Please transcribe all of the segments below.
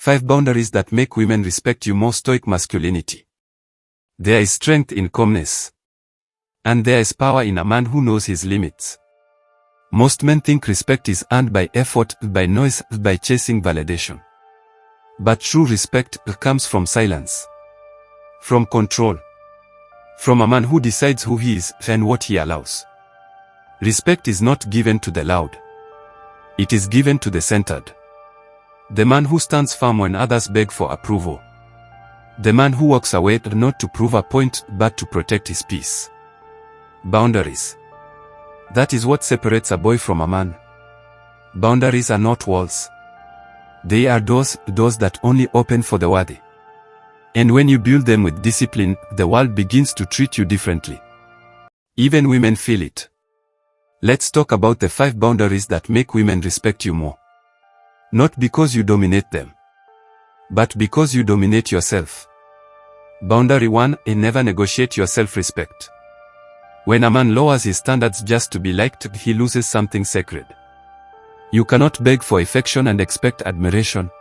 5 boundaries that make women respect you more. Stoic masculinity. There is strength in calmness. And there is power in a man who knows his limits. Most men think respect is earned by effort, by noise, by chasing validation. But true respect comes from silence. From control. From a man who decides who he is and what he allows. Respect is not given to the loud. It is given to the centered. The man who stands firm when others beg for approval. The man who walks away not to prove a point but to protect his peace. Boundaries. That is what separates a boy from a man. Boundaries are not walls. They are doors that only open for the worthy. And when you build them with discipline, the world begins to treat you differently. Even women feel it. Let's talk about the 5 boundaries that make women respect you more. Not because you dominate them, but because you dominate yourself. Boundary 1: never negotiate your self-respect. When a man lowers his standards just to be liked, he loses something sacred. You cannot beg for affection and expect admiration.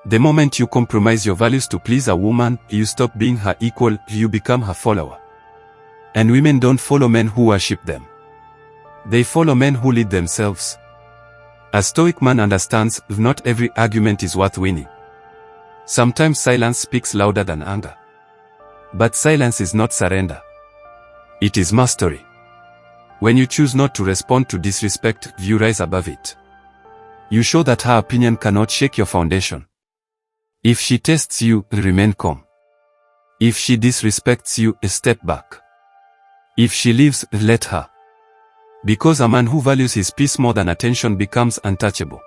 The moment you compromise your values to please a woman, you stop being her equal, you become her follower. And women don't follow men who worship them. They follow men who lead themselves. A stoic man understands, not every argument is worth winning. Sometimes silence speaks louder than anger. But silence is not surrender. It is mastery. When you choose not to respond to disrespect, you rise above it. You show that her opinion cannot shake your foundation. If she tests you, remain calm. If she disrespects you, step back. If she leaves, let her. Because a man who values his peace more than attention becomes untouchable.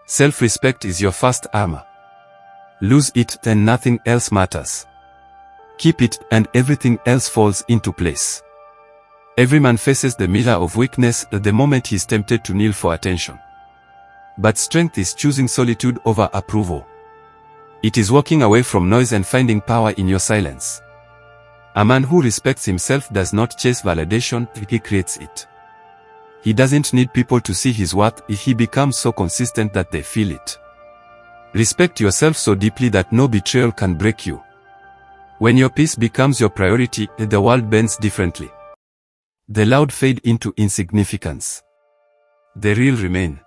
Self-respect is your first armor. Lose it, then nothing else matters. Keep it, and everything else falls into place. Every man faces the mirror of weakness the moment he is tempted to kneel for attention. But strength is choosing solitude over approval. It is walking away from noise and finding power in your silence. A man who respects himself does not chase validation, he creates it. He doesn't need people to see his worth, he becomes so consistent that they feel it. Respect yourself so deeply that no betrayal can break you. When your peace becomes your priority, the world bends differently. The loud fade into insignificance. The real remain.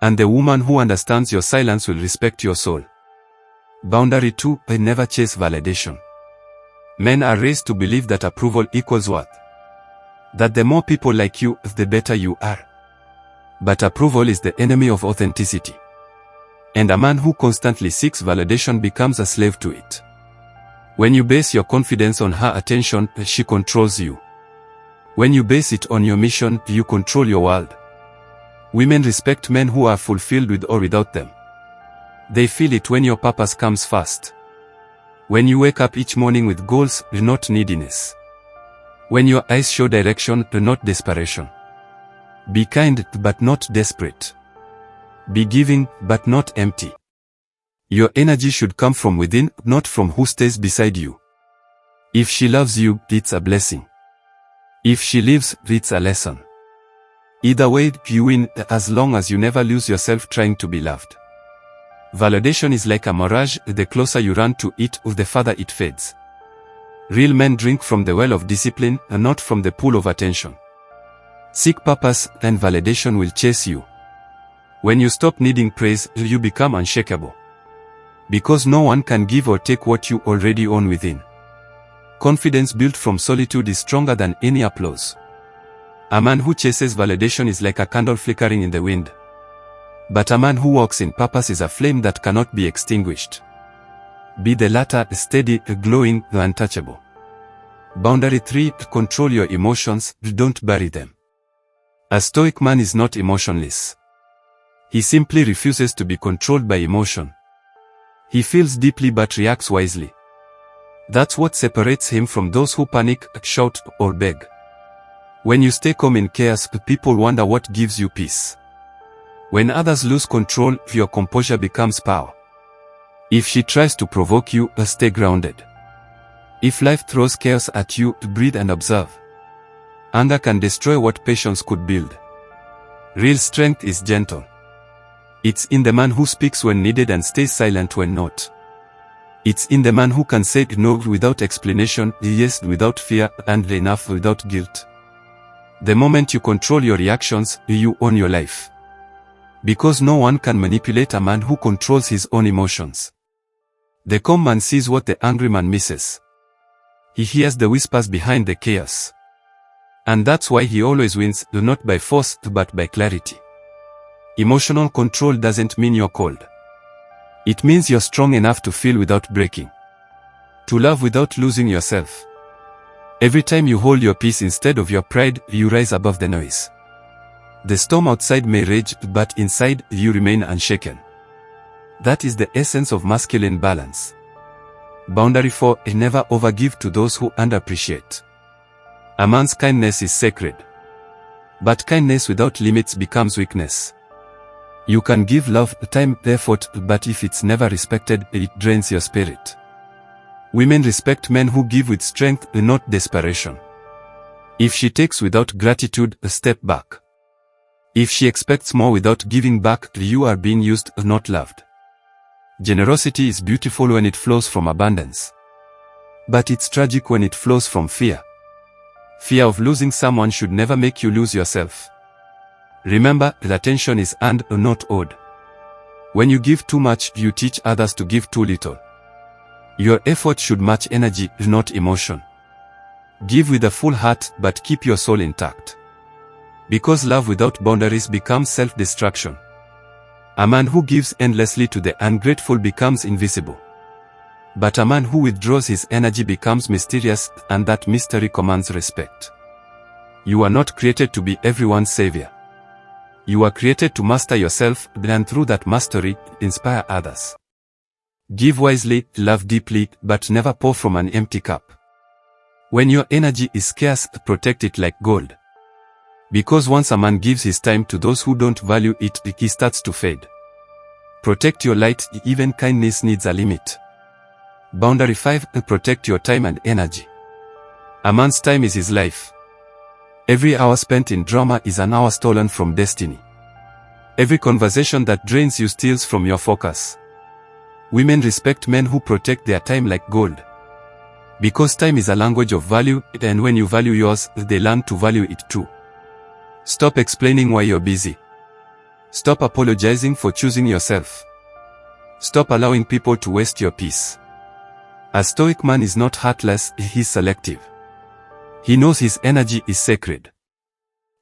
And the woman who understands your silence will respect your soul. Boundary 2: never chase validation. Men are raised to believe that approval equals worth. That the more people like you, the better you are. But approval is the enemy of authenticity. And a man who constantly seeks validation becomes a slave to it. When you base your confidence on her attention, she controls you. When you base it on your mission, you control your world. Women respect men who are fulfilled with or without them. They feel it when your purpose comes first. When you wake up each morning with goals, not neediness. When your eyes show direction, not desperation. Be kind, but not desperate. Be giving, but not empty. Your energy should come from within, not from who stays beside you. If she loves you, it's a blessing. If she leaves, it's a lesson. Either way, you win, as long as you never lose yourself trying to be loved. Validation is like a mirage, the closer you run to it, the farther it fades. Real men drink from the well of discipline, and not from the pool of attention. Seek purpose, and validation will chase you. When you stop needing praise, you become unshakable. Because no one can give or take what you already own within. Confidence built from solitude is stronger than any applause. A man who chases validation is like a candle flickering in the wind. But a man who walks in purpose is a flame that cannot be extinguished. Be the latter, steady, glowing, untouchable. Boundary 3: control your emotions, don't bury them. A stoic man is not emotionless. He simply refuses to be controlled by emotion. He feels deeply but reacts wisely. That's what separates him from those who panic, shout, or beg. When you stay calm in chaos, people wonder what gives you peace. When others lose control, your composure becomes power. If she tries to provoke you, stay grounded. If life throws chaos at you, breathe and observe. Anger can destroy what patience could build. Real strength is gentle. It's in the man who speaks when needed and stays silent when not. It's in the man who can say no without explanation, yes without fear, and enough without guilt. The moment you control your reactions, you own your life. Because no one can manipulate a man who controls his own emotions. The calm man sees what the angry man misses. He hears the whispers behind the chaos. And that's why he always wins, not by force, but by clarity. Emotional control doesn't mean you're cold. It means you're strong enough to feel without breaking. To love without losing yourself. Every time you hold your peace instead of your pride, you rise above the noise. The storm outside may rage, but inside, you remain unshaken. That is the essence of masculine balance. Boundary 4. Never overgive to those who underappreciate. A man's kindness is sacred. But kindness without limits becomes weakness. You can give love, time, effort, but if it's never respected, it drains your spirit. Women respect men who give with strength, not desperation. If she takes without gratitude, step back. If she expects more without giving back, you are being used, not loved. Generosity is beautiful when it flows from abundance. But it's tragic when it flows from fear. Fear of losing someone should never make you lose yourself. Remember, attention is earned, not owed. When you give too much, you teach others to give too little. Your effort should match energy, not emotion. Give with a full heart, but keep your soul intact. Because love without boundaries becomes self-destruction. A man who gives endlessly to the ungrateful becomes invisible. But a man who withdraws his energy becomes mysterious, and that mystery commands respect. You are not created to be everyone's savior. You are created to master yourself, and through that mastery, inspire others. Give wisely, love deeply, but never pour from an empty cup. When your energy is scarce, protect it like gold. Because once a man gives his time to those who don't value it, he starts to fade. Protect your light, even kindness needs a limit. Boundary 5. Protect your time and energy. A man's time is his life. Every hour spent in drama is an hour stolen from destiny. Every conversation that drains you steals from your focus. Women respect men who protect their time like gold. Because time is a language of value, and when you value yours, they learn to value it too. Stop explaining why you're busy. Stop apologizing for choosing yourself. Stop allowing people to waste your peace. A stoic man is not heartless, he's selective. He knows his energy is sacred.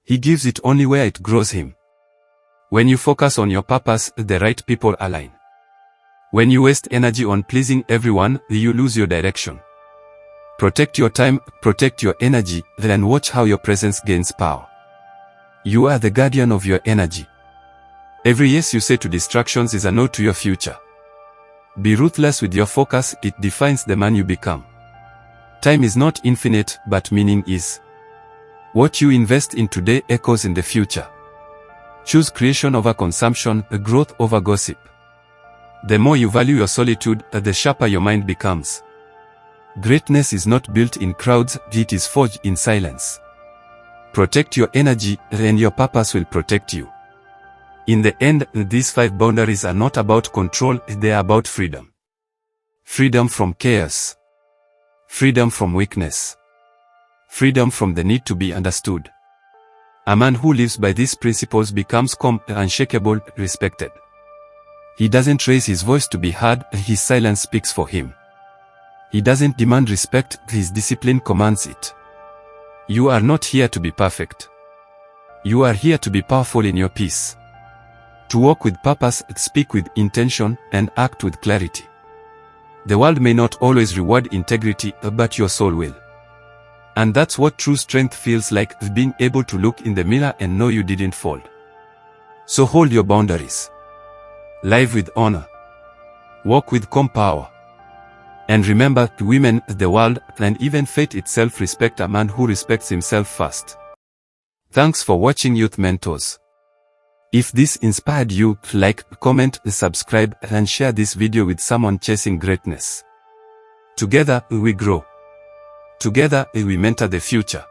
He gives it only where it grows him. When you focus on your purpose, the right people align. When you waste energy on pleasing everyone, you lose your direction. Protect your time, protect your energy, then watch how your presence gains power. You are the guardian of your energy. Every yes you say to distractions is a no to your future. Be ruthless with your focus, it defines the man you become. Time is not infinite, but meaning is. What you invest in today echoes in the future. Choose creation over consumption, growth over gossip. The more you value your solitude, the sharper your mind becomes. Greatness is not built in crowds, it is forged in silence. Protect your energy, and your purpose will protect you. In the end, these 5 boundaries are not about control, they are about freedom. Freedom from chaos. Freedom from weakness. Freedom from the need to be understood. A man who lives by these principles becomes calm, unshakable, respected. He doesn't raise his voice to be heard, his silence speaks for him. He doesn't demand respect, his discipline commands it. You are not here to be perfect. You are here to be powerful in your peace. To walk with purpose, speak with intention, and act with clarity. The world may not always reward integrity, but your soul will. And that's what true strength feels like, being able to look in the mirror and know you didn't fall. So hold your boundaries. Live with honor. Walk with calm power. And remember, women, the world, and even fate itself respect a man who respects himself first. Thanks for watching Youth Mentors. If this inspired you, like, comment, subscribe, and share this video with someone chasing greatness. Together, we grow. Together, we mentor the future.